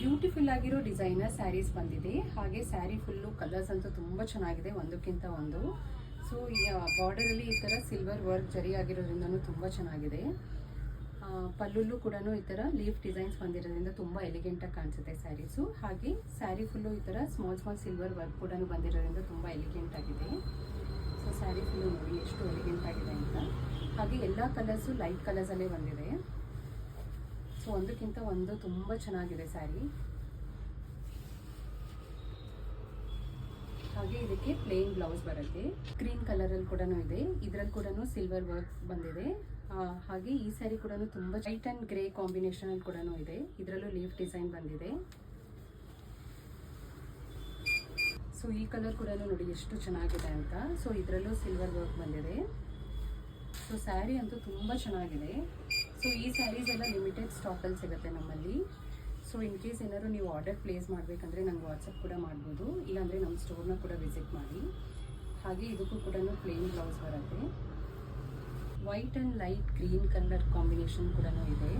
Beautiful ಆಗಿರೋ designer saris ಬಂದಿದೆ. ಹಾಗೆ ಸ್ಯಾರಿ ಫುಲ್ಲು ಕಲರ್ಸ್ ಅಂತೂ ತುಂಬ ಚೆನ್ನಾಗಿದೆ, ಒಂದಕ್ಕಿಂತ ಒಂದು. ಸೊ ಈ ಬಾರ್ಡರಲ್ಲಿ ಈ ಥರ ಸಿಲ್ವರ್ ವರ್ಕ್ ಜರಿ ಆಗಿರೋದ್ರಿಂದನೂ ತುಂಬ ಚೆನ್ನಾಗಿದೆ. ಪಲ್ಲುಲ್ಲೂ ಕೂಡ ಈ ಥರ ಲೀಫ್ ಡಿಸೈನ್ಸ್ ಬಂದಿರೋದ್ರಿಂದ ತುಂಬ ಎಲಿಗೆಂಟಾಗಿ ಕಾಣಿಸುತ್ತೆ ಸ್ಯಾರೀಸು. ಹಾಗೆ ಸ್ಯಾರಿ ಫುಲ್ಲು ಈ ಥರ ಸ್ಮಾಲ್ ಸಿಲ್ವರ್ ವರ್ಕ್ ಕೂಡ ಬಂದಿರೋದ್ರಿಂದ ತುಂಬ ಎಲಿಗೆಂಟ್ ಆಗಿದೆ. ಸೊ ಸ್ಯಾರಿ ಫುಲ್ಲು ನೋಡಿ ಎಷ್ಟು ಎಲಿಗೆಂಟ್ ಆಗಿದೆ ಅಂತ. ಹಾಗೆ ಎಲ್ಲ ಕಲರ್ಸು ಲೈಟ್ ಕಲರ್ಸಲ್ಲೇ ಬಂದಿದೆ. ಸೊ ಒಂದಕ್ಕಿಂತ ಒಂದು ತುಂಬ ಚೆನ್ನಾಗಿದೆ ಸ್ಯಾರಿ. ಹಾಗೆ ಇದಕ್ಕೆ ಪ್ಲೇನ್ ಬ್ಲೌಸ್ ಬರುತ್ತೆ. ಗ್ರೀನ್ ಕಲರಲ್ಲಿ ಕೂಡ ಇದೆ, ಇದರಲ್ಲಿ ಕೂಡ ಸಿಲ್ವರ್ ವರ್ಕ್ ಬಂದಿದೆ. ಹಾಗೆ ಈ ಸ್ಯಾರಿ ಕೂಡ ತುಂಬ ವೈಟ್ ಆ್ಯಂಡ್ ಗ್ರೇ ಕಾಂಬಿನೇಷನ್ ಅಲ್ಲಿ ಕೂಡ ಇದೆ, ಇದರಲ್ಲೂ ಲೀಫ್ ಡಿಸೈನ್ ಬಂದಿದೆ. ಸೊ ಈ ಕಲರ್ ಕೂಡ ನೋಡಿ ಎಷ್ಟು ಚೆನ್ನಾಗಿದೆ ಅಂತ. ಸೊ ಇದರಲ್ಲೂ ಸಿಲ್ವರ್ ವರ್ಕ್ ಬಂದಿದೆ. ಸೊ ಸ್ಯಾರಿ ಅಂತೂ ತುಂಬ ಚೆನ್ನಾಗಿದೆ. ಸೊ ಈ ಸ್ಯಾರೀಸ್ ಎಲ್ಲ ಲಿಮಿಟೆಡ್ ಸ್ಟಾಕಲ್ಲಿ ಸಿಗುತ್ತೆ ನಮ್ಮಲ್ಲಿ. ಸೊ ಇನ್ ಕೇಸ್ ಏನಾದ್ರು ನೀವು ಆರ್ಡರ್ ಪ್ಲೇಸ್ ಮಾಡಬೇಕಂದ್ರೆ ನಂಗೆ ವಾಟ್ಸಪ್ ಕೂಡ ಮಾಡ್ಬೋದು, ಇಲ್ಲಾಂದರೆ ನಮ್ಮ ಸ್ಟೋರ್ನ ಕೂಡ ವಿಸಿಟ್ ಮಾಡಿ. ಹಾಗೆ ಇದಕ್ಕೂ ಕೂಡ ಪ್ಲೇನ್ ಬ್ಲೌಸ್ ಬರುತ್ತೆ. White and light green colour combination ಕೂಡ ಇದೆ.